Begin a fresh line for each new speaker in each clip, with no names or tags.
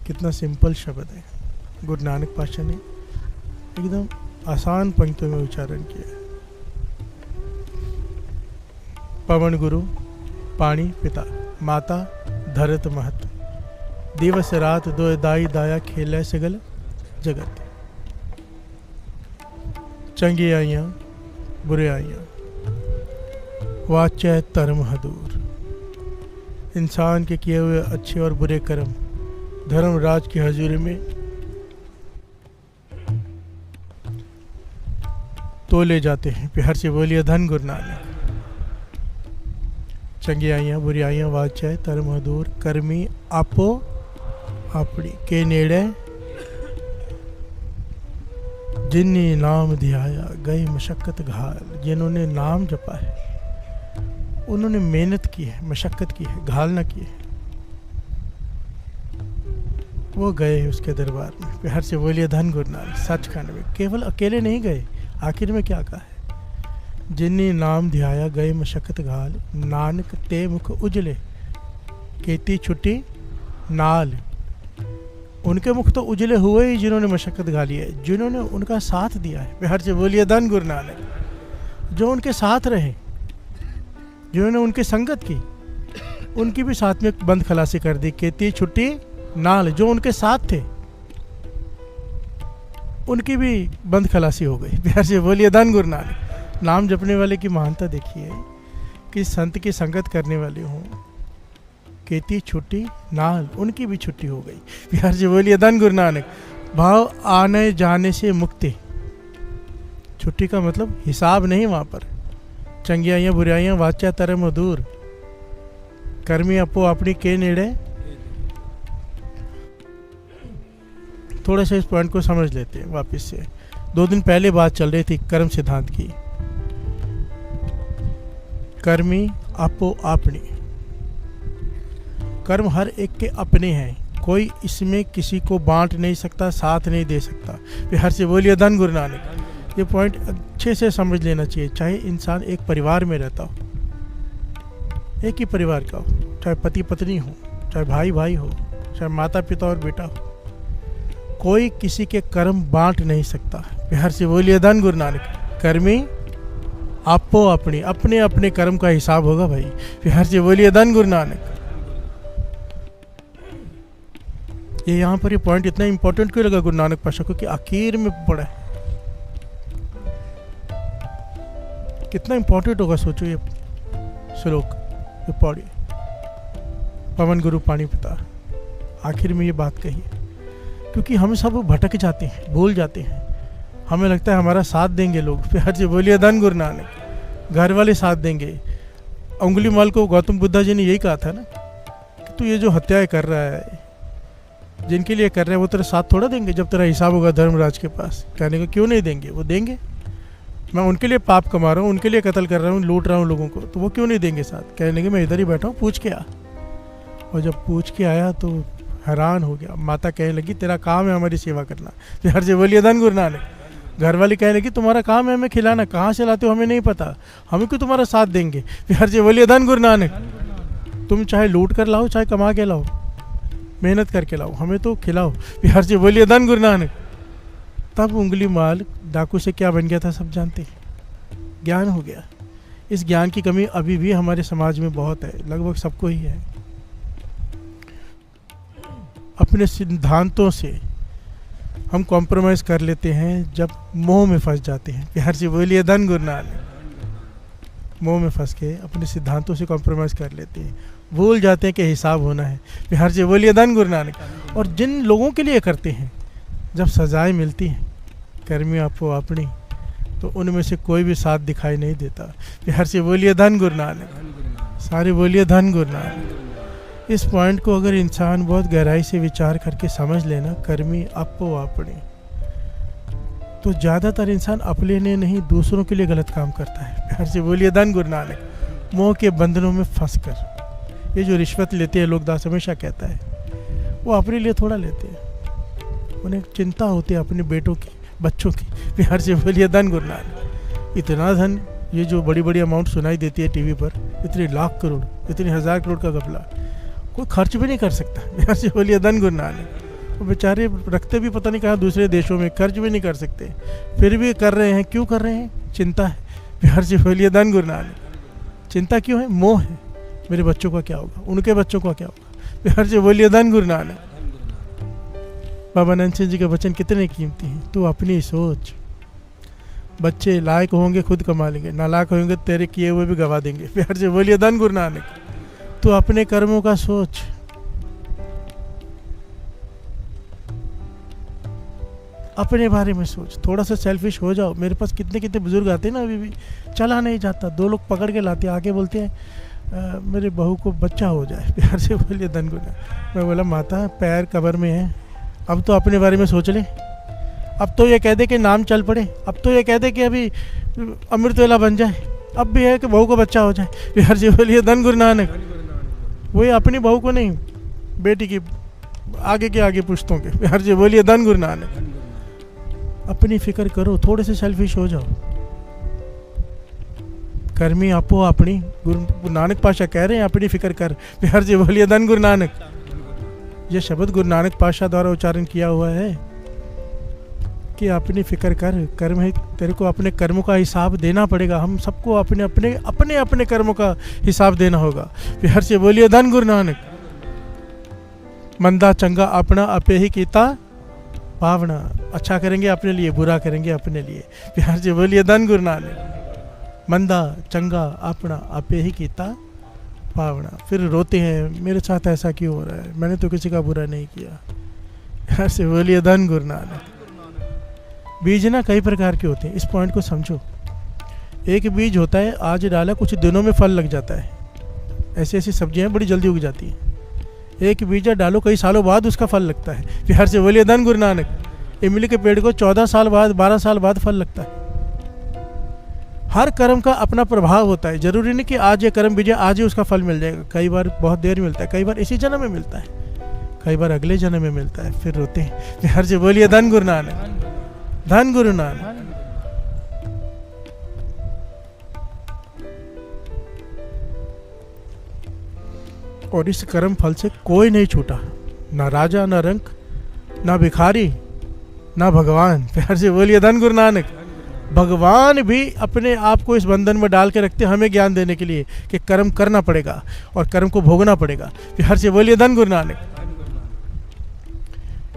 कितना सिंपल शब्द है। गुरु नानक पातशाह ने एकदम आसान पंक्तियों में उच्चारण किया है। पवन गुरु पानी पिता, माता धरत महत, दिवस रात दो दाई दाया खेलै सगल जगत। चंगी आइयाँ बुरे आइयाँ वाच्य धर्म हदूर। इंसान के किए हुए अच्छे और बुरे कर्म धर्मराज की हजूरी में तोले जाते हैं। प्यार से बोलिए धन गुरु नानक। चंगी आइयाँ बुरी आइयाँ वाच्य धर्म हदूर, कर्मी आपो अपनी के नेड़े जिन्नी नाम ध्याया गए मशक्कत घाल। जिन्होंने नाम जपा है उन्होंने मेहनत की है, मशक्कत की है, घाल ना की है, वो गए उसके दरबार में। प्यार से बोलिए धन गुरु नानक। सचखंड में केवल अकेले नहीं गए, आखिर में क्या कहा है? जिन्नी नाम ध्याया गए मशक्कत घाल, नानक ते मुख उजले केती छुट्टी नाल। उनके मुख तो उजले हुए ही जिन्होंने मशक्कत घाली है, जिन्होंने उनका साथ दिया है। प्यार से बोलिए धन गुरु नानक। जो उनके साथ रहे, जिन्होंने उनकी संगत की, उनकी भी साथ में बंद खलासी कर दी। केती छुट्टी नाल, जो उनके साथ थे उनकी भी बंद खलासी हो गई। प्यार से बोलिए धन गुरु नानक। नाम जपने वाले की महानता देखिए कि संत की संगत करने वाले हों, केती छुट्टी नाल, उनकी भी छुट्टी हो गई। प्यार से बोलिए धन गुरु नानक। भाव आने जाने से मुक्ति। छुट्टी का मतलब हिसाब नहीं वहाँ पर। चंगियाइयाँ बुराइयाँ वाच्या तरम दूर, कर्मी अपो अपनी के नेड़े। थोड़ा सा इस पॉइंट को समझ लेते हैं वापस से। 2 दिन पहले बात चल रही थी कर्म सिद्धांत की। कर्मी अपो अपनी, कर्म हर एक के अपने हैं, कोई इसमें किसी को बांट नहीं सकता, साथ नहीं दे सकता। प्यार से बोलिए धन गुरु नानक। ये पॉइंट अच्छे से समझ लेना चाहिए। चाहे इंसान एक परिवार में रहता हो, एक ही परिवार का हो, चाहे पति पत्नी हो, चाहे भाई भाई हो, चाहे माता पिता और बेटा हो, कोई किसी के कर्म बांट नहीं सकता। प्यार से बोलिए धन गुरु नानक। कर्मी आपो अपनी, अपने अपने कर्म का हिसाब होगा भाई। प्यार से बोलिए धन गुरु नानक। ये यहाँ पर ये पॉइंट इतना इंपॉर्टेंट क्यों लगा गुरु नानक पातशाह को कि आखिर में पड़ा है। कितना इंपॉर्टेंट होगा सोचो ये श्लोक, ये पौड़ी। पवन गुरु पानी पिता, आखिर में ये बात कही है क्योंकि हम सब भटक जाते हैं, भूल जाते हैं। हमें लगता है हमारा साथ देंगे लोग। प्यार से बोलिए धन गुरु नानक। घर वाले साथ देंगे। अंगुलीमाल को गौतम बुद्धा जी ने यही कहा था ना कि तू ये जो हत्याएं कर रहा है, जिनके लिए कर रहे हैं वो तेरा साथ थोड़ा देंगे जब तेरा हिसाब होगा धर्मराज के पास। कहने को क्यों नहीं देंगे, वो देंगे। मैं उनके लिए पाप कमा रहा हूँ, उनके लिए कत्ल कर रहा हूँ, लूट रहा हूँ लोगों को, तो वो क्यों नहीं देंगे साथ। कहने के मैं इधर ही बैठा हूँ, पूछ के आ। और जब पूछ के आया तो हैरान हो गया। माता कहने लगी तेरा काम है हमारी सेवा करना। प्यार से बोलिए धन गुरु नानक। घर वाली कहने लगी तुम्हारा काम है हमें खिलाना, कहाँ से लाते हो हमें नहीं पता, हमें क्यों तुम्हारा साथ देंगे। प्यार से बोलिए धन गुरु नानक। तुम चाहे लूट कर लाओ, चाहे कमा के लाओ, मेहनत करके लाओ, हमें तो खिलाओ। प्यार से बोलिए धन गुरु नानक। तब उंगली माल डाकू से क्या बन गया था सब जानते हैं, ज्ञान हो गया। इस ज्ञान की कमी अभी भी हमारे समाज में बहुत है, लगभग सबको ही है। अपने सिद्धांतों से हम कॉम्प्रोमाइज़ कर लेते हैं जब मोह में फंस जाते हैं। प्यार से बोलिए धन गुरु नानक। मोह में फंस के अपने सिद्धांतों से कॉम्प्रोमाइज़ कर लेते हैं, भूल जाते हैं कि हिसाब होना है। प्यार से बोलिए धन गुरु नानक। और जिन लोगों के लिए करते हैं, जब सजाएं मिलती हैं कर्मी आपो अपनी, तो उनमें से कोई भी साथ दिखाई नहीं देता। प्यार से बोलिए धन गुरु नानक। सारे बोलिए धन गुरु नानक। इस पॉइंट को अगर इंसान बहुत गहराई से विचार करके समझ लेना, कर्मी आपो अपनी, तो ज़्यादातर इंसान अपने लिए नहीं दूसरों के लिए गलत काम करता है। प्यार से बोलिए धन गुरु नानक। मोह के बंधनों में फंस कर ये जो रिश्वत लेते हैं, लोग दास हमेशा कहता है, वो अपने लिए थोड़ा लेते हैं, उन्हें चिंता होती है अपने बेटों की, बच्चों की। प्यार से बोलिए धन गुरु नानक। इतना धन, ये जो बड़ी बड़ी अमाउंट सुनाई देती है टीवी पर, इतने लाख करोड़, इतने 1000 करोड़ का घपला कोई खर्च भी नहीं कर सकता। प्यार से बोलिए धन गुरु नानक। वो बेचारे रखते भी पता नहीं कहाँ दूसरे देशों में, खर्च भी नहीं कर सकते, फिर भी कर रहे हैं। क्यों कर रहे हैं? चिंता है। बिहार से बोलिए धन गुरु नानक। चिंता क्यों है? मोह है। मेरे बच्चों का क्या होगा, उनके बच्चों का क्या होगा। बिहार से बोलिए धन गुरु नानक। बाबा नंद सिंह जी के वचन कितने कीमती हैं। तू अपनी सोच। बच्चे लायक होंगे खुद कमा लेंगे, नालायक होंगे तेरे किए हुए भी गवा देंगे। बिहार से बोलिए धन गुरु नानक। तू अपने कर्मों का सोच। अपने बारे में सोच, थोड़ा सा सेल्फिश हो जाओ। मेरे पास कितने कितने बुजुर्ग आते हैं ना, अभी भी चला नहीं जाता, 2 लोग पकड़ के लाते हैं, आके बोलते हैं मेरे बहू को बच्चा हो जाए। प्यार से बोलिए धन गुरु। मैं बोला माता पैर कब्र में है, अब तो अपने बारे में सोच ले। अब तो ये कह दे कि नाम चल पड़े, अब तो ये कह दे कि अभी अमृत वेला बन जाए, अब भी है कि बहू को बच्चा हो जाए। प्यार से बोलिए धन गुरु नानक। वही अपनी बहू को नहीं, बेटी की आगे के आगे पुश्तों के। प्यार से बोलिए धन गुरु नानक। अपनी फिक्र करो, थोड़े से सेल्फिश हो जाओ। कर्मी आपो अपनी, गुरु नानक पाशाह कह रहे हैं अपनी फिक्र कर। प्यार से बोलिए धन गुरु नानक। ये शब्द गुरु नानक पाशाह द्वारा उच्चारण किया हुआ है कि अपनी फिक्र कर। कर्म है, तेरे को अपने कर्मों का हिसाब देना पड़ेगा। हम सबको अपने अपने अपने अपने कर्मों का हिसाब देना होगा। प्यार से बोलिए धन गुरु नानक। मंदा चंगा अपना आपे ही कीता पावना। अच्छा करेंगे अपने लिए, बुरा करेंगे अपने लिए। प्यार से बोलिए धन गुरु नानक। मंदा चंगा अपना आपे ही कीता पावना। फिर रोते हैं मेरे साथ ऐसा क्यों हो रहा है, मैंने तो किसी का बुरा नहीं किया। प्यार से बोलिए धन गुरु नानक। बीज ना कई प्रकार के होते हैं, इस पॉइंट को समझो। एक बीज होता है आज डाला कुछ दिनों में फल लग जाता है, ऐसी ऐसी सब्जियां बड़ी जल्दी उग जाती हैं। एक बीज डालो कई सालों बाद उसका फल लगता है। प्यार से बोलिए धन गुरु नानक। इमली के पेड़ को 14 साल बाद 12 साल बाद फल लगता है। हर कर्म का अपना प्रभाव होता है। जरूरी नहीं कि आज ये कर्म बीजा आज ही उसका फल मिल जाएगा। कई बार बहुत देर मिलता है, कई बार इसी जन्म में मिलता है, कई बार अगले जन्म में मिलता है। फिर रोते हैं। प्यार से बोलिए धन गुरु नानक। धन गुरु नानक। और इस कर्म फल से कोई नहीं छूटा, ना राजा, ना रंक, ना भिखारी, ना भगवान। प्यार से बोलिए धन गुरु नानक। भगवान भी अपने आप को इस बंधन में डाल के रखते हैं हमें ज्ञान देने के लिए कि कर्म करना पड़ेगा और कर्म को भोगना पड़ेगा। प्यार से बोलिए धन गुरु नानक।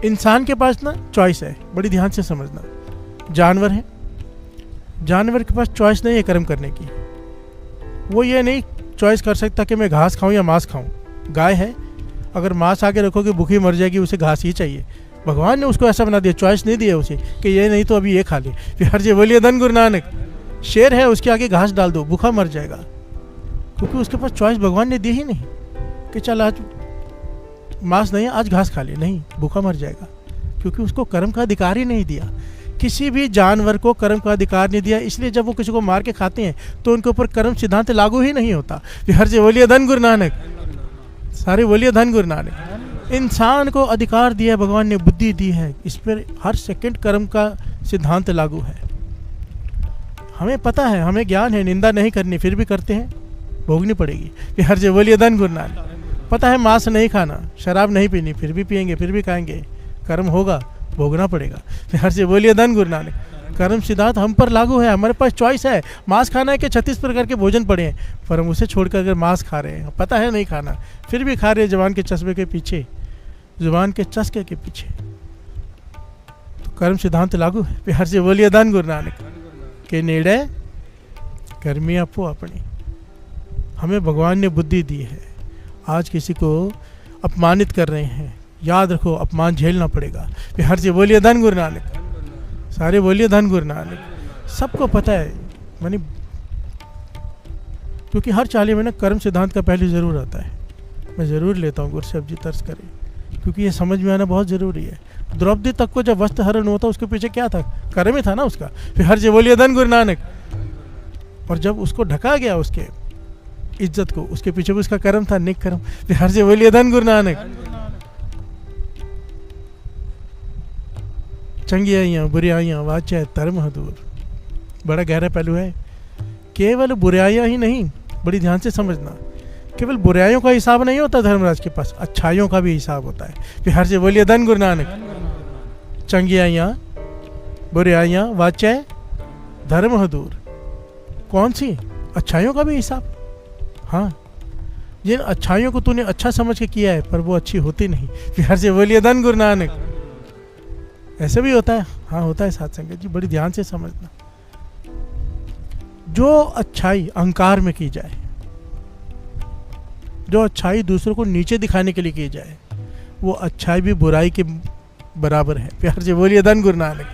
इंसान के पास ना चॉइस है, बड़ी ध्यान से समझना। जानवर है, जानवर के पास चॉइस नहीं है कर्म करने की। वो ये नहीं चॉइस कर सकता कि मैं घास खाऊं या मांस खाऊं। गाय है, अगर मांस आके रखोगे भूखी मर जाएगी, उसे घास ही चाहिए। भगवान ने उसको ऐसा बना दिया, चॉइस नहीं दिया उसे कि ये नहीं तो अभी ये खा ले। प्यार से बोलिए धन गुरु नानक। शेर है, उसके आगे घास डाल दो, भूखा मर जाएगा, क्योंकि उसके पास चॉइस भगवान ने दी ही नहीं कि चल आज मांस नहीं, आज घास खा ले। नहीं, भूखा मर जाएगा, क्योंकि उसको कर्म का अधिकार ही नहीं दिया। किसी भी जानवर को कर्म का अधिकार नहीं दिया, इसलिए जब वो किसी को मार के खाते हैं तो उनके ऊपर कर्म सिद्धांत लागू ही नहीं होता। प्यार से बोलिए धन गुरु नानक। सारे बोलिए धन गुरु नानक। इंसान को अधिकार दिया है भगवान ने, बुद्धि दी है, इस पर हर सेकंड कर्म का सिद्धांत लागू है। हमें पता है, हमें ज्ञान है, निंदा नहीं करनी, फिर भी करते हैं, भोगनी पड़ेगी। प्यार से बोलिए धन गुरु नानक। पता है मांस नहीं खाना, शराब नहीं पीनी, फिर भी पियेंगे, फिर भी खाएंगे, कर्म होगा, भोगना पड़ेगा। प्यार से बोलिए धन गुरु नानक। कर्म सिद्धांत हम पर लागू है, हमारे पास चॉइस है। मांस खाना है कि 36 प्रकार के भोजन पड़े हैं, पर हम उसे छोड़कर अगर मांस खा रहे हैं, पता है नहीं खाना, फिर भी खा रहे हैं जुबान के चस्पे के पीछे, जुबान के चस्के के पीछे, तो कर्म सिद्धांत लागू है। प्यार से बोलिए धन गुरु नानक। के नेड़े कर्मी आपो अपनी। हमें भगवान ने बुद्धि दी है। आज किसी को अपमानित कर रहे हैं, याद रखो अपमान झेलना पड़ेगा। प्यार से बोलिए धन गुरु नानक। सारे बोलिए धन गुरु नानक। सबको पता है, मानी क्योंकि हर चाली में ना कर्म सिद्धांत का पहले ज़रूर आता है। मैं ज़रूर लेता हूँ गुरु साहब जी तर्ज करें, क्योंकि ये समझ में आना बहुत ज़रूरी है। द्रौपदी तक को जब वस्त्र हरण हुआ था, उसके पीछे क्या था? कर्म ही था ना उसका। प्यार से बोलिए धन गुरु नानक। और जब उसको ढका गया उसके इज्जत को, उसके पीछे भी उसका कर्म था, नेक कर्म। प्यार से बोलिए धन गुरु नानक। चंगियाइयाँ बुराइयाँ वाचा धर्म दूर, बड़ा गहरा पहलू है। केवल बुराइयाँ ही नहीं, बड़ी ध्यान से समझना, केवल बुराइयों का हिसाब नहीं होता धर्मराज के पास, अच्छाइयों का भी हिसाब होता है। बिहार से बोलिए धन गुरु नानक। चंगियाइयाँ बुराइयाँ वाच्य धर्म हो दूर। कौन सी? अच्छाइयों का भी हिसाब। हाँ, जिन अच्छाइयों को तूने अच्छा समझ के किया है पर वो अच्छी होती नहीं। बिहार से बोलिए धन गुरु नानक। ऐसे भी होता है। हाँ होता है साथ संगत जी, बड़ी ध्यान से समझना। जो अच्छाई अहंकार में की जाए, जो अच्छाई दूसरों को नीचे दिखाने के लिए की जाए, वो अच्छाई भी बुराई के बराबर है। प्यार से बोलिए धन गुरु नानक।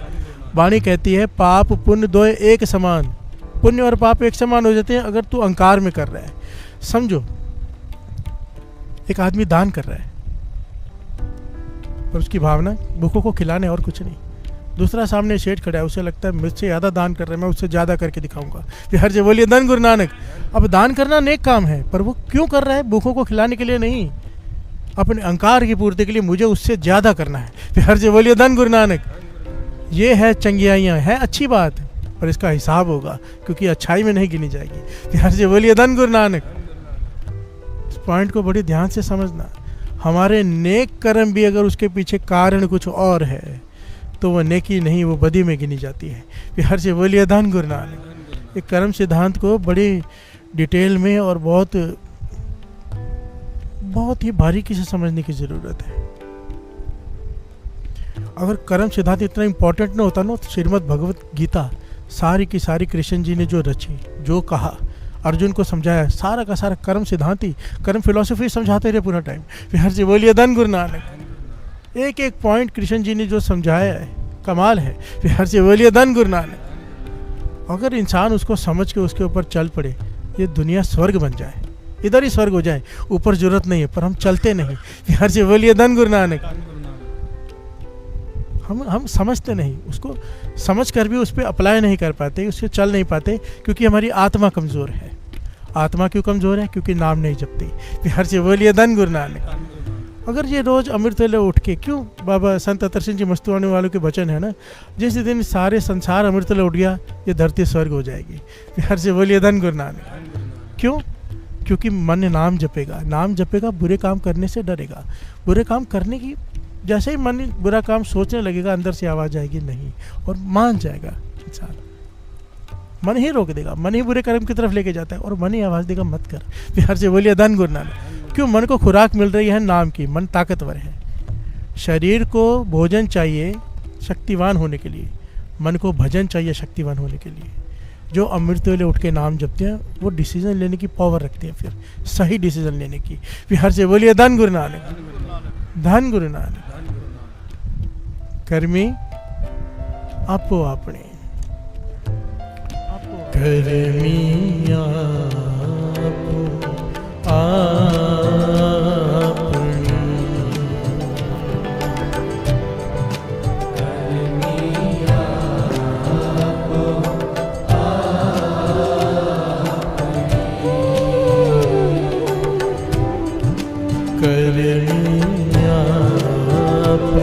वाणी कहती है पाप पुण्य दो एक समान, पुण्य और पाप एक समान हो जाते हैं अगर तू अहंकार में कर रहा है। समझो, एक आदमी दान कर रहा है और उसकी भावना भूखों को खिलाने और कुछ नहीं। दूसरा सामने शेठ खड़ा है, उसे लगता है मुझसे ज़्यादा दान कर रहा है, मैं उससे ज़्यादा करके दिखाऊंगा। बिहार से बोलिए धन गुरु नानक। अब दान करना नेक काम है, पर वो क्यों कर रहा है? भूखों को खिलाने के लिए नहीं, अपने अहंकार की पूर्ति के लिए मुझे उससे ज़्यादा करना है। बिहार से बोलिए धन गुरु नानक। ये है चंगियाइयाँ, है अच्छी बात, पर इसका हिसाब होगा क्योंकि अच्छाई में नहीं गिनी जाएगी। बिहार से बोलिए धन गुरु नानक। इस पॉइंट को बड़ी ध्यान से समझना। हमारे नेक कर्म भी अगर उसके पीछे कारण कुछ और है तो वह नेकी नहीं, वो बदी में गिनी जाती है। बिहार से बोलिए धन गुरु नानक। एक कर्म सिद्धांत को बड़ी डिटेल में और बहुत ही बारीकी से समझने की ज़रूरत है। अगर कर्म सिद्धांत इतना इम्पोर्टेंट ना होता ना तो श्रीमद् भगवत गीता सारी की सारी कृष्ण जी ने जो रची, जो कहा, अर्जुन को समझाया, सारा का सारा कर्म सिद्धांत ही, कर्म फिलॉसफी समझाते रहे पूरा टाइम। बिहार से बोलिए धन गुरु नानक। एक एक पॉइंट कृष्ण जी ने जो समझाया है कमाल है। बिहार से बोलिए धन गुरु नानक। अगर इंसान उसको समझ के उसके ऊपर चल पड़े, ये दुनिया स्वर्ग बन जाए, इधर ही स्वर्ग हो जाए, ऊपर जरूरत नहीं है, पर हम चलते नहीं। बिहार से बोलिए धन गुरु नानक। हम समझते नहीं, उसको समझ कर भी उस पर अप्लाई नहीं कर पाते, उससे चल नहीं पाते, क्योंकि हमारी आत्मा कमज़ोर है। आत्मा क्यों कमज़ोर है? क्योंकि नाम नहीं जपती। बिहार से बोलिए धन गुरु नानक। अगर ये रोज़ अमृत वेले उठ के, क्यों बाबा संत अतर सिंह जी मस्तुआने वालों के वचन है ना, जिस दिन सारे संसार अमृत वेले उठ गया ये धरती स्वर्ग हो जाएगी। बिहार से बोलिए धन गुरु नानक। क्यों? क्योंकि मन नाम जपेगा, नाम जपेगा, बुरे काम करने से डरेगा। बुरे काम करने की, जैसे ही मन बुरा काम सोचने लगेगा अंदर से आवाज़ आएगी नहीं, और मान जाएगा इंसान। मन ही रोक देगा, मन ही बुरे कर्म की तरफ लेके जाता है और मन ही आवाज़ देगा मत कर। बिहार से बोलिए धन गुरु नानक। क्यों? मन को खुराक मिल रही है नाम की, मन ताकतवर है। शरीर को भोजन चाहिए शक्तिवान होने के लिए, मन को भजन चाहिए शक्तिवान होने के लिए। जो अमृत वेले उठ के नाम जपते हैं वो डिसीजन लेने की पावर रखते हैं, फिर सही डिसीजन लेने की। बिहार से बोलिए धन गुरु नानक। धन गुरु नानक। कर्मी आपो आपने, कर्मी आपो आपने, कर्मी आपो आपने, कर्मी आपो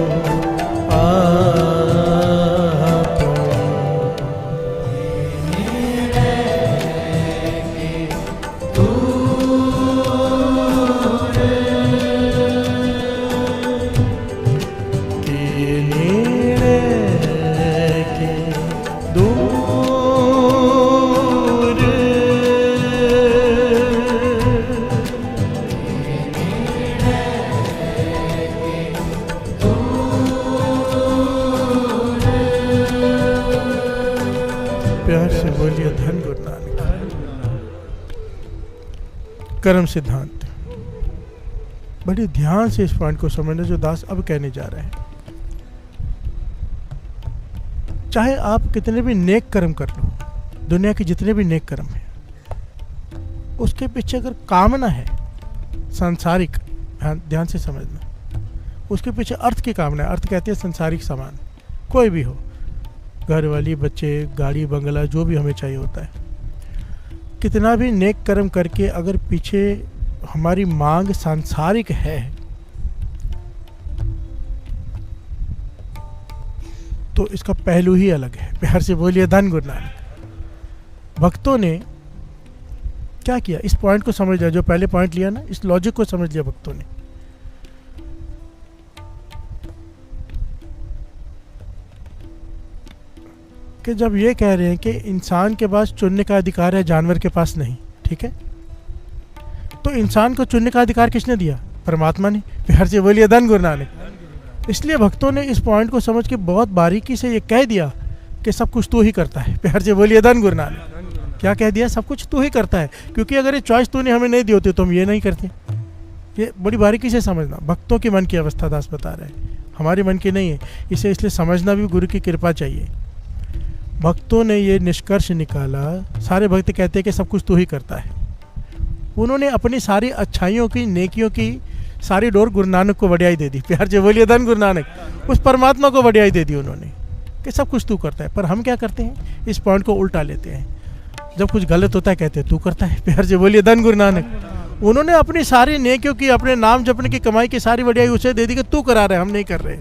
कर्म सिद्धांत। बड़े ध्यान से इस पॉइंट को समझना जो दास अब कहने जा रहे हैं। चाहे आप कितने भी नेक कर्म कर लो, दुनिया के जितने भी नेक कर्म हैं, उसके पीछे अगर कामना है सांसारिक, ध्यान से समझना, उसके पीछे अर्थ की कामना है। अर्थ कहते हैं संसारिक सामान, कोई भी हो, घर वाली, बच्चे, गाड़ी, बंगला, जो भी हमें चाहिए होता है। कितना भी नेक कर्म करके अगर पीछे हमारी मांग सांसारिक है तो इसका पहलू ही अलग है। प्यार से बोलिए धन गुरु नानक। भक्तों ने क्या किया, इस पॉइंट को समझ लिया, जो पहले पॉइंट लिया ना, इस लॉजिक को समझ लिया भक्तों ने। कि जब ये कह रहे हैं कि इंसान के पास चुनने का अधिकार है, जानवर के पास नहीं, ठीक है, तो इंसान को चुनने का अधिकार किसने दिया? परमात्मा ने। प्यार से बोलिए धन गुरु नानक। इसलिए भक्तों ने इस पॉइंट को समझ के बहुत बारीकी से ये कह दिया कि सब कुछ तू ही करता है। प्यार से बोलिए धन गुरु नानक। क्या कह दिया? सब कुछ तू ही करता है, क्योंकि अगर ये चॉइस तूने हमें नहीं दी होती तो हम ये नहीं करते। ये बड़ी बारीकी से समझना, भक्तों के मन की अवस्था दास बता रहे हैं, हमारे मन की नहीं है। इसे इसलिए समझना भी गुरु की कृपा चाहिए। भक्तों ने ये निष्कर्ष निकाला, सारे भक्त कहते हैं कि सब कुछ तू ही करता है। उन्होंने अपनी सारी अच्छाइयों की, नेकियों की सारी डोर गुरु नानक को बढ़ियाई दे दी। प्यार से बोलिए धन गुरु नानक। उस परमात्मा को बढ़ियाई दे दी उन्होंने कि सब कुछ तू करता है। पर हम क्या करते हैं? इस पॉइंट को उल्टा लेते हैं। जब कुछ गलत होता है कहते हैं तू करता है। प्यार से बोलिए धन गुरु नानक। उन्होंने अपनी सारी नेकियों की, अपने नाम जपने की कमाई की सारी बढ़ियाई उसे दे दी कि तू करा रहे, हम नहीं कर रहे।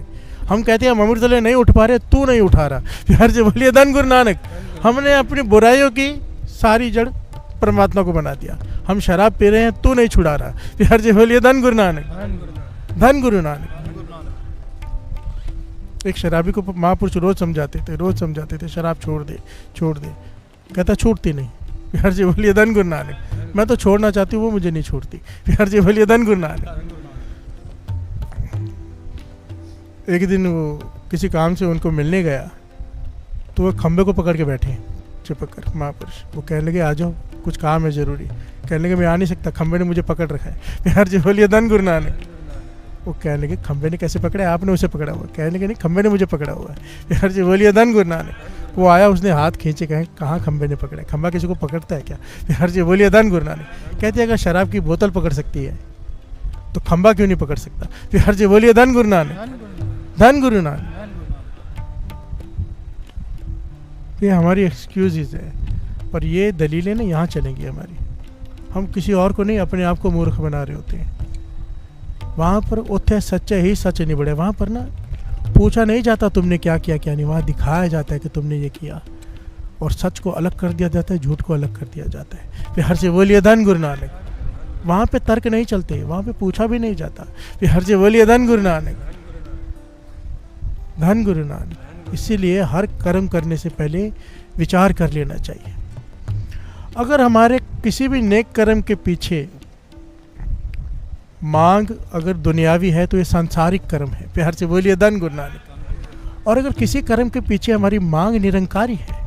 हम कहते हैं हम अमृतले नहीं उठ पा रहे, तू नहीं उठा रहा। प्यार से बोलिए धन गुरु नानक। हमने अपनी बुराइयों की सारी जड़ परमात्मा को बना दिया। हम शराब पी रहे हैं, तू नहीं छुड़ा रहा। प्यार से बोलिए धन गुरु नानक, धन गुरु नानक। एक शराबी को महापुरुष रोज समझाते थे शराब छोड़ दे, छोड़ दे। कहता छूटती नहीं। प्यार से बोलिए धन गुरु नानक। मैं तो छोड़ना चाहती हूँ, वो मुझे नहीं छोड़ती। प्यार से बोलिए धन गुरु नानक। एक दिन वो किसी काम से उनको मिलने गया तो वो खंबे को पकड़ के बैठे चिपक कर महापुरुष। वो कहने लगे आ जाओ, कुछ काम है ज़रूरी। कहने लगे मैं आ नहीं सकता, खंबे ने मुझे पकड़ रखा है। प्यार से बोलिए धन गुरु नानक। वो कहने लगे खंबे ने कैसे पकड़ा है? आपने उसे पकड़ा हुआ। कहने लगे नहीं, खंबे ने मुझे पकड़ा हुआ है। प्यार से बोलिए धन गुरु नानक। वो आया, उसने हाथ खींचे, कहे कहाँ खंबे ने पकड़ा है? खंबा किसी को पकड़ता है क्या? प्यार से बोलिए धन गुरु नानक। कहते हैं अगर शराब की बोतल पकड़ सकती है तो खंबा क्यों नहीं पकड़ सकता? प्यार से बोलिए धन गुरु नानक, धन गुरु नानक। ये हमारी एक्सक्यूज़ है, पर ये दलीलें ना यहाँ चलेंगी हमारी। हम किसी और को नहीं, अपने आप को मूर्ख बना रहे होते हैं। वहाँ पर उथे सच्चे ही सच नहीं बढ़े। वहाँ पर ना पूछा नहीं जाता तुमने क्या किया क्या नहीं, वहाँ दिखाया जाता है कि तुमने ये किया, और सच को अलग कर दिया जाता है, झूठ को अलग कर दिया जाता है। प्यार से बोलिए धन गुरु नानक। वहाँ पे तर्क नहीं चलते, वहाँ पे पूछा भी नहीं जाता। प्यार से बोलिए धन गुरु नानक, धन गुरु नानक। इसीलिए हर कर्म करने से पहले विचार कर लेना चाहिए। अगर हमारे किसी भी नेक कर्म के पीछे मांग अगर दुनियावी है तो ये सांसारिक कर्म है। प्यार से बोलिए धन गुरु नानक। और अगर किसी कर्म के पीछे हमारी मांग निरंकारी है,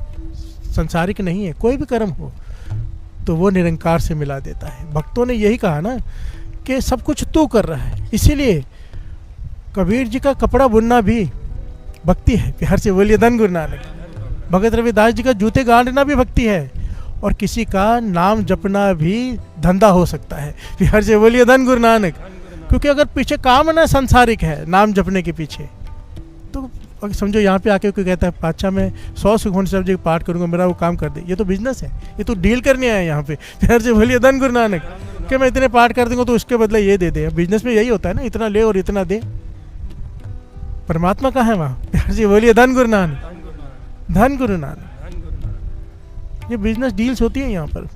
सांसारिक नहीं है, कोई भी कर्म हो, तो वो निरंकार से मिला देता है। भक्तों ने यही कहा ना कि सब कुछ तू कर रहा है। इसीलिए कबीर जी का कपड़ा बुनना भी भक्ति है। प्यार से बोलिए धन गुरु नानक। भगत रविदास जी का जूते गाड़ना भी भक्ति है, और किसी का नाम जपना भी धंधा हो सकता है। प्यार से बोलिए धन गुरु नानक। क्योंकि अगर पीछे काम ना सांसारिक है, नाम जपने के पीछे, तो अगर समझो यहाँ पे आके कोई कहता है पातशाह मैं 100 सुखमनी साहब जी पाठ करूँगा, मेरा वो काम कर दे, ये तो बिजनेस है, ये तो डील करने आया यहाँ पे। प्यार से बोलिए धन गुरु नानक। कि मैं इतने पाठ कर दूंगा तो उसके बदले ये दे दे। बिजनेस में यही होता है ना, इतना ले और इतना दे। परमात्मा कहाँ है वहाँ? प्यार से बोलिए धन गुरु नानक, धन गुरु नानक। ये बिजनेस डील्स होती है यहाँ पर।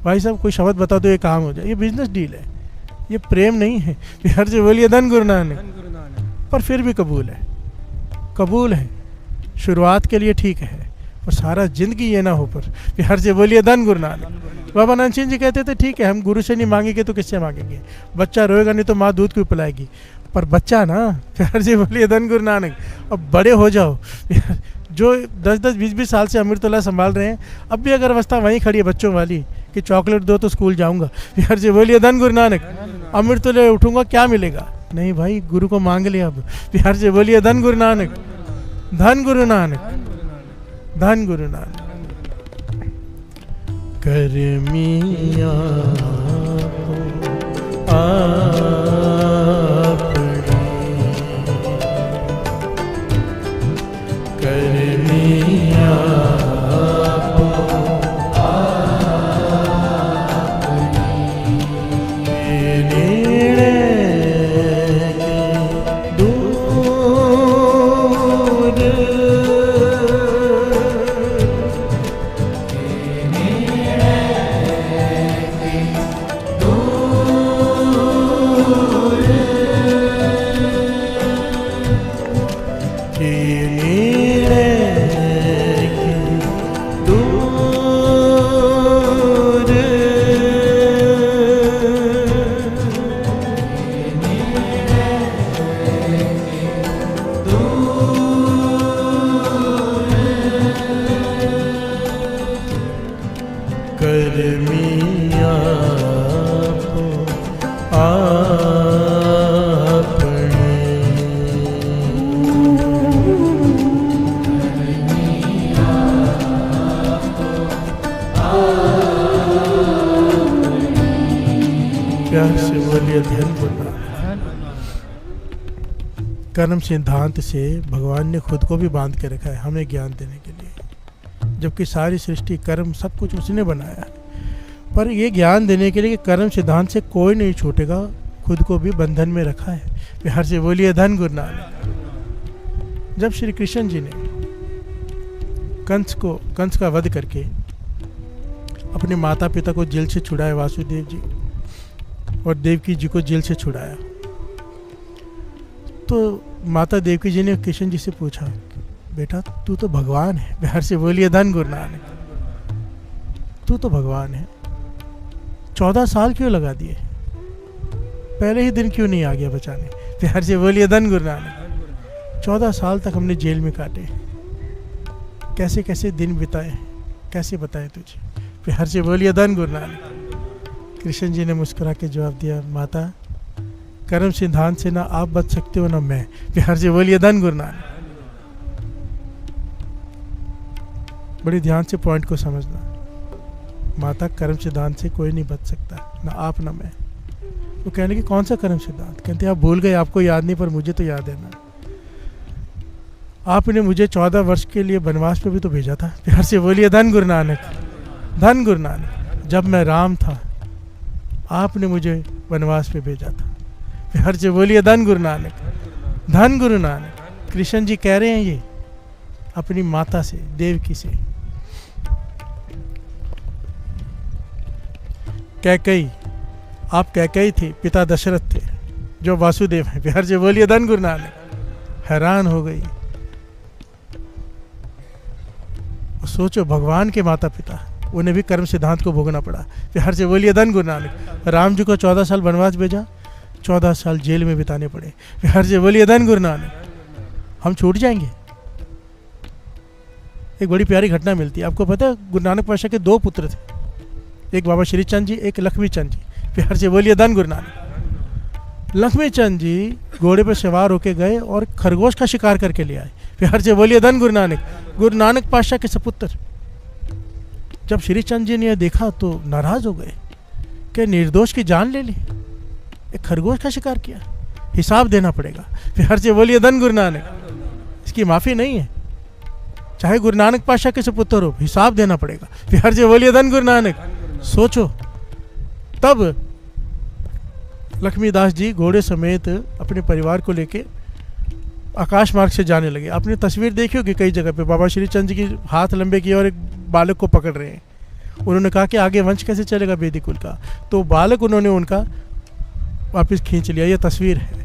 भाई साहब कोई शब्द बता दो ये काम हो जाए, ये बिजनेस डील है, ये प्रेम नहीं है। प्यार से बोलिए धन गुरु नानक। पर फिर भी कबूल है, कबूल है। शुरुआत के लिए ठीक है, और सारा जिंदगी ये ना हो पर। प्यार से बोलिए धन गुरु नानक। बाबा नानक सिंह जी कहते थे ठीक है हम गुरु से नहीं मांगेंगे तो किससे मांगेंगे? बच्चा रोएगा नहीं तो माँ दूध क्यों पिलाएगी? पर बच्चा ना, प्यार से बोलिए धन गुरु नानक। अब बड़े हो जाओ, जो 10-10, 20-20 साल से अमृतोला संभाल रहे हैं, अब भी अगर अवस्था वहीं खड़ी है बच्चों वाली कि चॉकलेट दो तो स्कूल जाऊंगा, प्यार से बोलिए धन गुरु नानक। अमृतोले उठूंगा क्या मिलेगा? नहीं भाई, गुरु को मांग लिया अब। प्यार से बोलिए धन गुरु नानक, धन गुरु नानक, धन गुरु नानक। करमिया कर्म सिद्धांत से भगवान ने खुद को भी बांध के रखा है हमें ज्ञान देने के लिए, जबकि सारी सृष्टि कर्म सब कुछ उसने बनाया है। पर ये ज्ञान देने के लिए कि कर्म सिद्धांत से कोई नहीं छूटेगा, खुद को भी बंधन में रखा है। बिहार से बोलिए धन गुरु नानक। जब श्री कृष्ण जी ने कंस का वध करके अपने माता पिता को जेल से छुड़ाया, वासुदेव जी और देवकी जी को जेल से छुड़ाया, तो माता देवकी जी ने कृष्ण जी से पूछा, बेटा तू तो भगवान है। बिहार से बोलिए धन गुरु नानक। तू तो भगवान है, 14 साल क्यों लगा दिए, पहले ही दिन क्यों नहीं आ गया बचाने। बिहार से बोलिए धन गुरु नानक। 14 साल तक हमने जेल में काटे, कैसे कैसे दिन बिताए, कैसे बताएं तुझे। बिहार से बोलिए धन गुरु नानक। कृष्ण जी ने मुस्कुरा के जवाब दिया, माता कर्म सिद्धांत से ना आप बच सकते हो ना मैं। बिहार से बोलिए धन गुरु नानक। बड़ी ध्यान से पॉइंट को समझना, माता कर्म सिद्धांत से कोई नहीं बच सकता, ना आप ना मैं। वो कहने की कौन सा कर्म सिद्धांत, कहते आप भूल गए, आपको याद नहीं पर मुझे तो याद है ना। आपने मुझे 14 वर्ष के लिए वनवास पे भी तो भेजा था। बिहार से बोलिए धन गुरु नानक। धन गुरु नानक। जब मैं राम था आपने मुझे वनवास पे भेजा था। बिहार से बोलिए धन गुरु नानक। धन गुरु नानक। कृष्ण जी कह रहे हैं ये अपनी माता से, देवकी से। कैकेयी, आप कैकेयी थे, पिता दशरथ थे जो वासुदेव हैं। बिहार से बोलिए धन गुरु नानक। हैरान हो गई, सोचो भगवान के माता पिता, उन्हें भी कर्म सिद्धांत को भोगना पड़ा। बिहार से बोलिए धन गुरु नानक। राम जी को 14 साल वनवास भेजा, 14 साल जेल में बिताने पड़े। बिहार से बोलिए धन गुरु नानक। हम छूट जाएंगे। एक बड़ी प्यारी घटना मिलती है, आपको पता है गुरु नानक पातशाह के 2 पुत्र थे, एक बाबा श्री चंद जी, एक लक्ष्मी चंद जी। बिहार से बोलिए धन गुरु नानक। लक्ष्मी चंद जी घोड़े पर सवार होके गए और खरगोश का शिकार करके ले आए। बिहार से बोलिए धन गुरु नानक। गुरु नानक पातशाह के सपुत्र। जब श्री चंद जी ने यह देखा तो नाराज हो गए कि निर्दोष की जान ले ली, एक खरगोश का शिकार किया, हिसाब देना पड़ेगा। बिहार से बोलिए धन गुरु नानक। इसकी माफी नहीं है, चाहे गुरु नानक पातशाह के सपुत्र हो, हिसाब देना पड़ेगा। बिहार से बोलिए धन गुरु नानक। सोचो, तब लक्ष्मीदास जी घोड़े समेत अपने परिवार को लेके आकाश मार्ग से जाने लगे। आपने तस्वीर देखी होगी कई जगह पे, बाबा श्री चंद जी की हाथ लंबे किए और एक बालक को पकड़ रहे हैं। उन्होंने कहा कि आगे वंश कैसे चलेगा वेदी कुल का, तो बालक उन्होंने उनका वापस खींच लिया। ये तस्वीर है।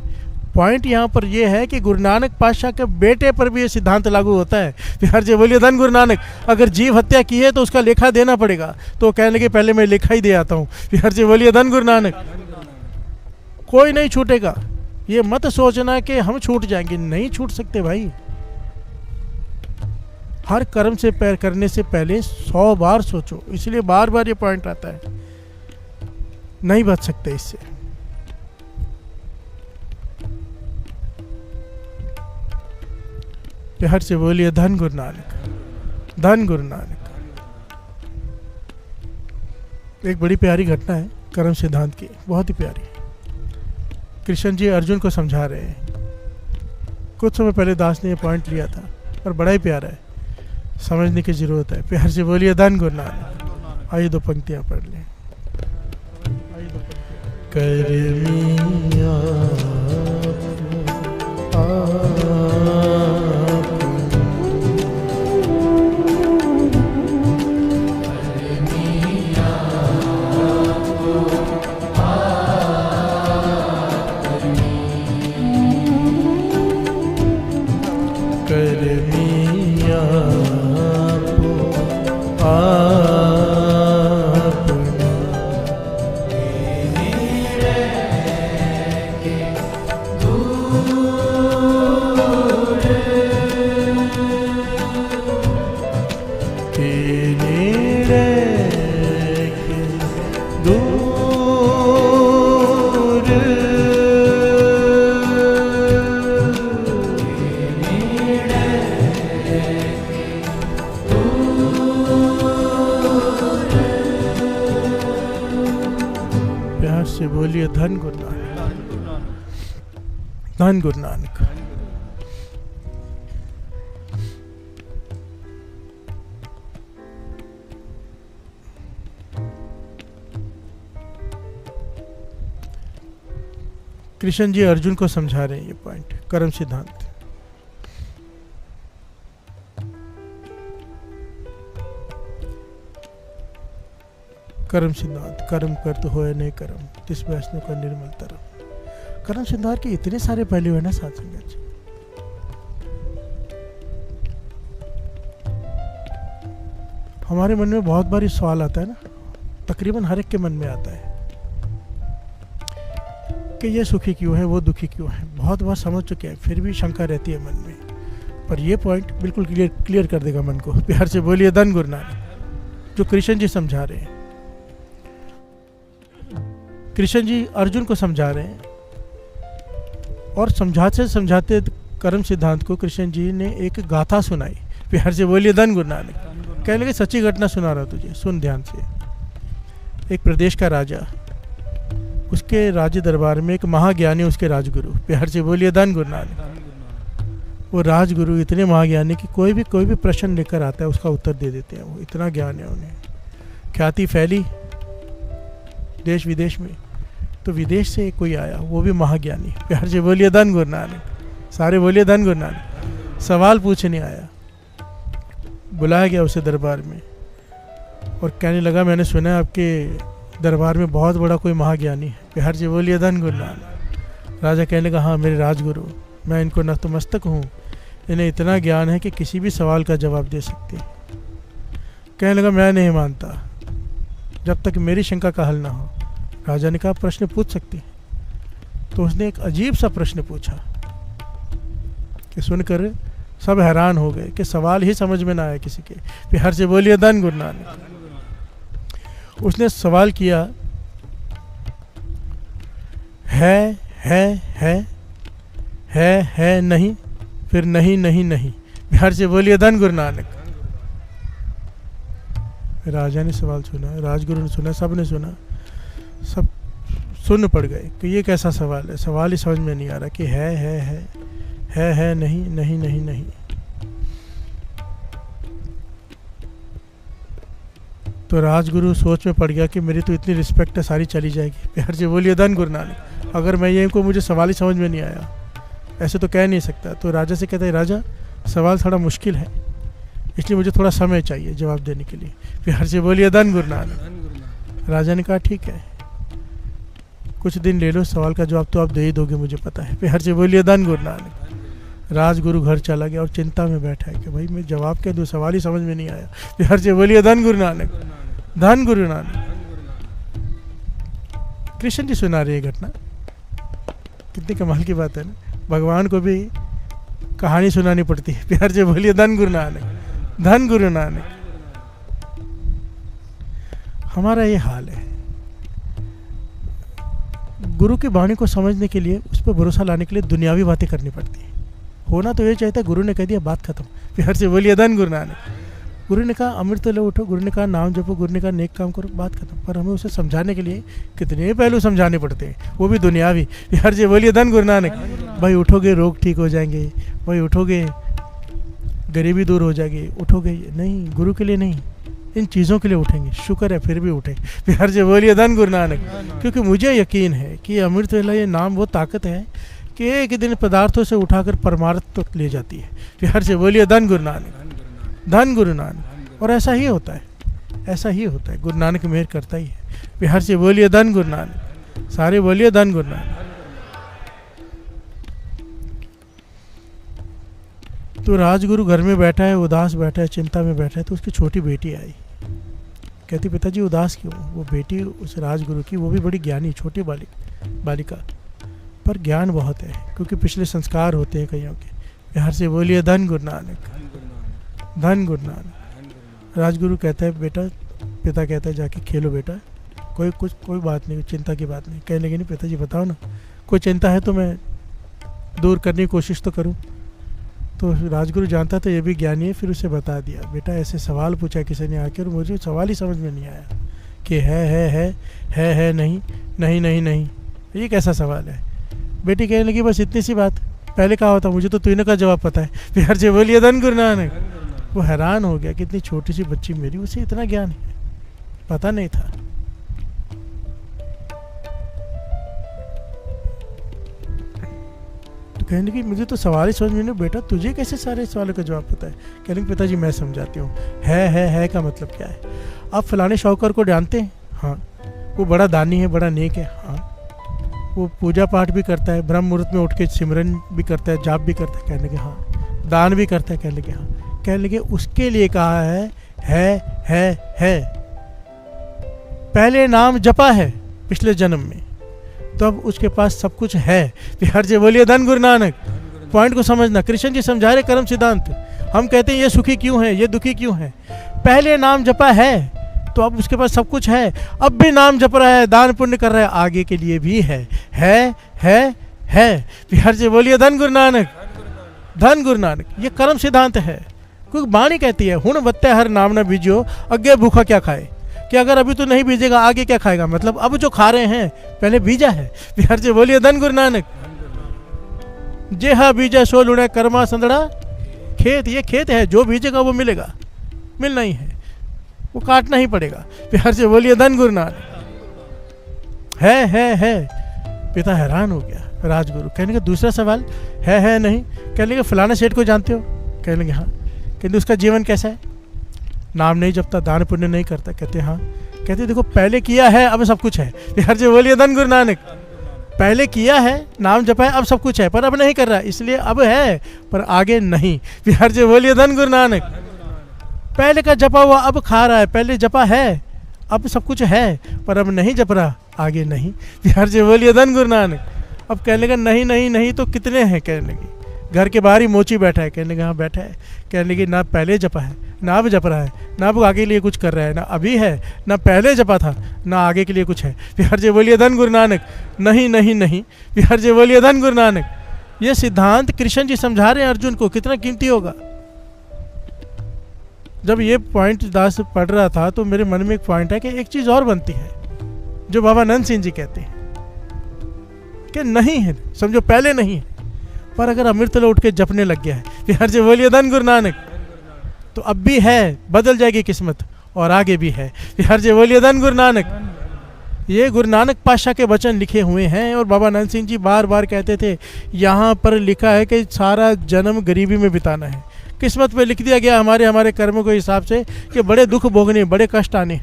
पॉइंट यहाँ पर यह है कि गुरु नानक पातशाह के बेटे पर भी ये सिद्धांत लागू होता है। बिहार से बोलिए धन गुरु नानक। अगर जीव हत्या की है तो उसका लेखा देना पड़ेगा, तो कहने लगे पहले मैं लेखा ही दे आता हूँ। बिहार से बोलिए धन गुरु नानक। कोई नहीं छूटेगा। ये मत सोचना कि हम छूट जाएंगे, नहीं छूट सकते भाई। हर कर्म से पैर करने से पहले 100 बार सोचो, इसलिए बार बार ये पॉइंट आता है, नहीं बच सकते इससे। बिहार से बोलिए धन गुरु नानक। धन गुरु नानक। एक बड़ी प्यारी घटना है कर्म सिद्धांत की, बहुत ही प्यारी। कृष्ण जी अर्जुन को समझा रहे हैं। कुछ समय पहले दास ने ये पॉइंट लिया था और बड़ा ही प्यारा है, समझने की जरूरत है। प्यार से बोलिए धन गुरु नानक। आइए 2 पंक्तियां पढ़ लें। करमिया बोलिए धन गुरु नानक। धन गुरु नानक। कृष्ण जी अर्जुन को समझा रहे हैं ये पॉइंट, कर्म सिद्धांत। कर्म सिद्धांत, कर्म कर तो होए नहीं कर्म, तिस वैष्णव का निर्मल तरम। कर्म सिद्धांत के इतने सारे पहलू है ना साथ संगत जी। हमारे मन में बहुत बार सवाल आता है ना, तकरीबन हर एक के मन में आता है कि ये सुखी क्यों है, वो दुखी क्यों है। बहुत बार समझ चुके हैं, फिर भी शंका रहती है मन में। पर ये पॉइंट बिल्कुल क्लियर कर देगा मन को। प्यार से बोलिए धन गुरु नानक। जो कृष्ण जी समझा रहे हैं, कृष्ण जी अर्जुन को समझा रहे हैं, और समझाते समझाते कर्म सिद्धांत को कृष्ण जी ने एक गाथा सुनाई। प्यार से बोलिए धन गुरु नानक। कहने लगे सच्ची घटना सुना रहा तुझे, सुन ध्यान से। एक प्रदेश का राजा, उसके राज्य दरबार में एक महाज्ञानी, उसके राजगुरु। प्यार से बोलिए धन गुरु नानक। वो राजगुरु इतने महाज्ञानी कि कोई भी प्रश्न लेकर आता है उसका उत्तर दे देते हैं। वो इतना ज्ञान है उन्हें, ख्याति फैली देश विदेश में। तो विदेश से कोई आया, वो भी महाज्ञानी। प्यार से बोलिए धन गुरु नानक। सारे बोलिए धन गुरु नानक। सवाल पूछने आया, बुलाया गया उसे दरबार में, और कहने लगा मैंने सुना है आपके दरबार में बहुत बड़ा कोई महाज्ञानी है। प्यार से बोलिए धन गुरु नानक। राजा कहने लगा हाँ मेरे राजगुरु, मैं इनको नतमस्तक हूँ, इन्हें इतना ज्ञान है कि किसी भी सवाल का जवाब दे सकते हैं। कहने लगा मैं नहीं मानता जब तक मेरी शंका का हल ना हो। राजा ने कहा प्रश्न पूछ सकते हैं। तो उसने एक अजीब सा प्रश्न पूछा कि सुनकर सब हैरान हो गए कि सवाल ही समझ में ना आया किसी के। प्यार से बोलिए धन गुरु नानक। उसने सवाल किया, है नहीं, फिर नहीं नहीं नहीं। प्यार से बोलिए धन गुरु नानक। राजा ने सवाल सुना, राजगुरु ने सुना, सब ने सुना, सब सुन पड़ गए कि ये कैसा सवाल है। सवाल ही समझ में नहीं आ रहा कि है नहीं नहीं नहीं नहीं। तो राजगुरु सोच में पड़ गया कि मेरी तो इतनी रिस्पेक्ट है, सारी चली जाएगी। प्यार से बोलिए धन गुरु नानक। अगर मैं ये को मुझे सवाल ही समझ में नहीं आया, ऐसे तो कह नहीं सकता। तो राजा से कहता है राजा सवाल थोड़ा मुश्किल है, इसलिए मुझे थोड़ा समय चाहिए जवाब देने के लिए। प्यार से बोलिए धन गुरु नानक। राजा ने कहा ठीक है, कुछ दिन ले लो, सवाल का जवाब तो आप दे ही दोगे मुझे पता है। प्यार से बोलिए धन गुरु नानक। राजगुरु घर चला गया और चिंता में बैठा है कि भाई मैं जवाब क्या दूँ, सवाल ही समझ में नहीं आया। प्यार से बोलिए धन गुरु नानक। धन गुरु नानक। कृष्ण जी सुना रहे घटना, कितनी कमाल की बात है ना। भगवान को भी कहानी सुनानी पड़ती है। प्यार से बोलिए धन गुरु नानक। धन गुरु नानक। हमारा ये हाल है, गुरु की वाणी को समझने के लिए, उस पर भरोसा लाने के लिए दुनियावी बातें करनी पड़ती है। होना तो ये चाहता है, गुरु ने कह दिया बात खत्म। प्यार से बोलिए धन गुरु नानक। गुरु ने कहा अमृत लो उठो, गुरु ने कहा नाम जपो, गुरु ने कहा नेक काम करो, बात खत्म। पर हमें उसे समझाने के लिए कितने पहलू समझाने पड़ते हैं, वो भी दुनियावी। प्यार से बोलिए धन गुरु नानक। भाई उठोगे रोग ठीक हो जाएंगे, भाई उठोगे गरीबी दूर हो जाएगी, उठोगे नहीं, गुरु के लिए नहीं, इन चीज़ों के लिए उठेंगे। शुक्र है फिर भी उठे। प्यार से बोलिए धन गुरु नानक। क्योंकि मुझे यकीन है कि अमृत वेला ये नाम वो ताकत है कि एक दिन पदार्थों से उठाकर परमार्थ तक ले जाती है। प्यार से बोलिए धन गुरु नानक। धन गुरु नानक। और ऐसा ही होता है, ऐसा ही होता है। गुरु नानक मेहर करता ही है। प्यार से बोलिए धन गुरु नानक। सारे बोलिए धन गुरु नानक। तो राजगुरु घर में बैठा है, उदास बैठा है, चिंता में बैठा है। तो उसकी छोटी बेटी आई, कहती पिताजी उदास क्यों। वो बेटी उस राजगुरु की, वो भी बड़ी ज्ञानी छोटी बालिका, पर ज्ञान बहुत है क्योंकि पिछले संस्कार होते हैं कईयों के। प्यार से बोलिए धन गुरु नानक। धन गुरु नानक। राजगुरु कहता है बेटा, पिता कहता है जाके खेलो बेटा, कोई बात नहीं, चिंता की बात नहीं। कहने लगे नहीं पिताजी बताओ ना, कोई चिंता है तो मैं दूर करने की कोशिश तो करूँ। तो राजगुरु जानता तो ये भी ज्ञानी है, फिर उसे बता दिया बेटा ऐसे सवाल पूछा किसी ने आके और मुझे सवाल ही समझ में नहीं आया कि है नहीं नहीं नहीं नहीं, ये कैसा सवाल है। बेटी कहने लगी बस इतनी सी बात, पहले कहा होता मुझे तो तूने का जवाब पता है। प्यार से बोलिए धन गुरु नानक। वो हैरान हो गया कि इतनी छोटी सी बच्ची मेरी, उसे इतना ज्ञान है, पता नहीं था। कहने की मुझे तो सवाल ही समझ में नहीं, बेटा तुझे कैसे सारे सवालों का जवाब पता है? कहने की पिताजी मैं समझाती हूँ। है का मतलब क्या है? आप फलाने शाहूकार को जानते हैं? हाँ। वो बड़ा दानी है, बड़ा नेक है। हाँ। वो पूजा पाठ भी करता है, ब्रह्म मुहूर्त में उठ के सिमरन भी करता है, जाप भी करता है। कहने के हाँ। दान भी करता है। कहने के हाँ। कहने लगे उसके लिए कहा है। पहले नाम जपा है पिछले जन्म में, तो अब उसके पास सब कुछ है। बिहार जी बोलिए धन गुरु नानक। पॉइंट को समझना, कृष्ण जी समझा रहे कर्म सिद्धांत। हम कहते हैं ये सुखी क्यों है, ये दुखी क्यों है? पहले नाम जपा है तो अब उसके पास सब कुछ है। अब भी नाम जप रहा है, दान पुण्य कर रहा है, आगे के लिए भी है। बिहार जी बोलिए धन गुरु नानक। धन गुरु नानक, ये कर्म सिद्धांत है। क्योंकि वाणी कहती है हुण बत्ते हर नाम न बीजो, अज्ञे भूखा क्या खाए। कि अगर अभी तो नहीं बीजेगा आगे क्या खाएगा? मतलब अब जो खा रहे हैं पहले बीजा है। बिहार जी बोलिए धन गुरु नानक। जे हा बीजा सो लुणे कर्मा संदड़ा खेत, ये खेत है, जो बीजेगा वो मिलेगा, मिलना ही है, वो काटना ही पड़ेगा। बिहार जी बोलिए धन गुरु नानक। है। पिता हैरान हो गया, राजगुरु। कहने का दूसरा सवाल है नहीं? कहने लगे फलाना सेठ को जानते हो? कहने लगे हाँ। कहते उसका जीवन कैसा है? नाम नहीं जपता, दान पुण्य नहीं करता। कहते हाँ। कहते देखो पहले किया है अब सब कुछ है। बिहार जी बोलिए धन गुरु नानक। पहले किया है, नाम जपा है, अब सब कुछ है, पर अब नहीं कर रहा, इसलिए अब है पर आगे नहीं। बिहार जी बोलिए धन गुरु नानक। पहले का जपा हुआ अब खा रहा है, पहले जपा है अब सब कुछ है, पर अब नहीं जप रहा, आगे नहीं। बिहार जी बोलिए धन गुरु नानक। अब कहने लगा नहीं तो कितने हैं? कहने लगी घर के बाहर ही मोची बैठा है। कहने लगा हाँ बैठा है। कहने लगी ना पहले जपा है, ना अब जप रहा है, ना अब आगे के लिए कुछ कर रहा है, ना अभी है, ना पहले जपा था, ना आगे के लिए कुछ है। बिहार जी बोलिए धन गुरु नानक। नहीं। बिहार जी बोलिए धन गुरु नानक। ये सिद्धांत कृष्ण जी समझा रहे हैं अर्जुन को, कितना कीमती होगा। जब ये पॉइंट दास पढ़ रहा था तो मेरे मन में एक पॉइंट है कि एक चीज और बनती है जो बाबा नंद सिंह जी कहते हैं कि नहीं है, समझो पहले नहीं है, पर अगर अमृत उठ के जपने लग गया है, बिहार जी बोलिए धन गुरु नानक, तो अब भी है, बदल जाएगी किस्मत और आगे भी है। बिहार जी बोलिए धन गुरु नानक। ये गुरु नानक पातशाह के वचन लिखे हुए हैं और बाबा नंद सिंह जी बार बार कहते थे यहाँ पर लिखा है कि सारा जन्म गरीबी में बिताना है। किस्मत पे लिख दिया गया हमारे कर्मों के हिसाब से कि बड़े दुख भोगने, बड़े कष्ट आने हैं।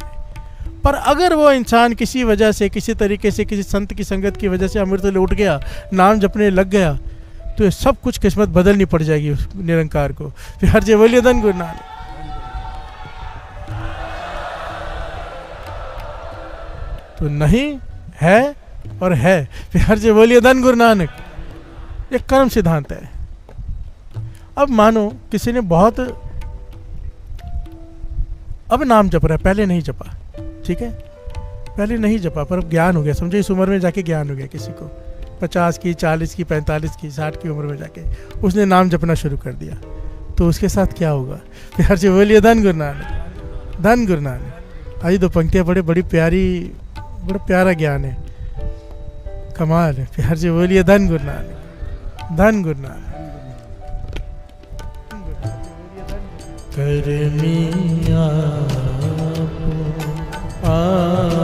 पर अगर वो इंसान किसी वजह से, किसी तरीके से, किसी संत की संगत की वजह से अमृत लौट गया, नाम जपने लग गया, तो ये सब कुछ किस्मत बदलनी पड़ जाएगी उस निरंकार को। फिर हर जय बोलिए धन गुरु नानक। तो नहीं है और है, फिर हर जय बोलिए धन गुरु नानक। ये कर्म सिद्धांत है। अब मानो किसी ने बहुत अब नाम जप रहा है, पहले नहीं जपा, ठीक है, पहले नहीं जपा, पर अब ज्ञान हो गया, समझो इस उम्र में जाके ज्ञान हो गया किसी को, 50 की, 40 की, 45 की, 60 की उम्र में जाके उसने नाम जपना शुरू कर दिया, तो उसके साथ क्या होगा? प्यार से बोलिए धन गुरु नानक, धन गुरु नानक। आज दो पंक्तियाँ बड़ी प्यारी, बड़ा प्यारा ज्ञान है, कमाल है। प्यार से बोलिए धन गुरु नानक, धन गुरु नानक। करमिया आप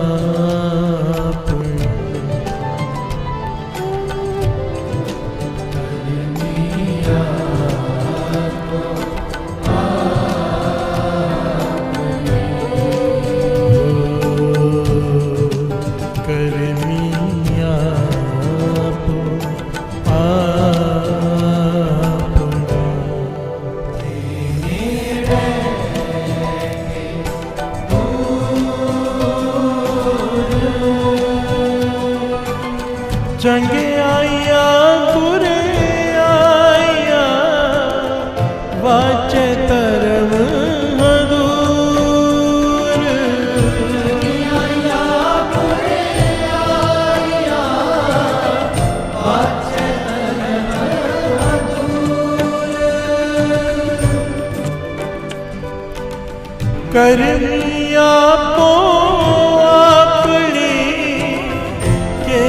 जंगे आया गुरे आया वाचे तरम हदूर, जंगे आया गुरे आया वाचे तरम हदूर, करमिया पो के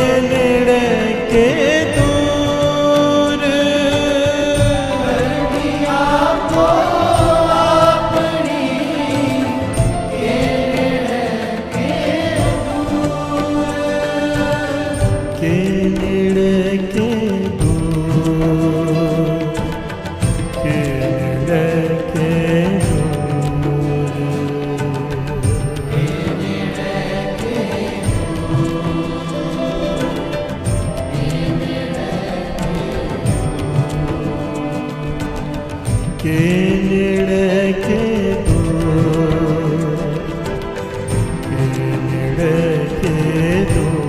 के नेड़े के दूर, के नेड़े के दूर,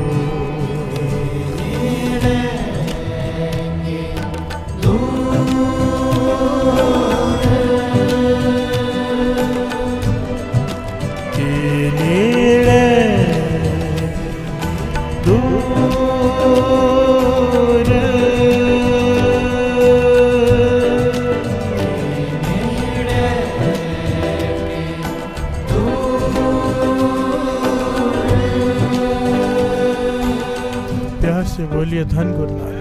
के नेड़े दूर, प्यार से बोलिए धन गुरु नानक।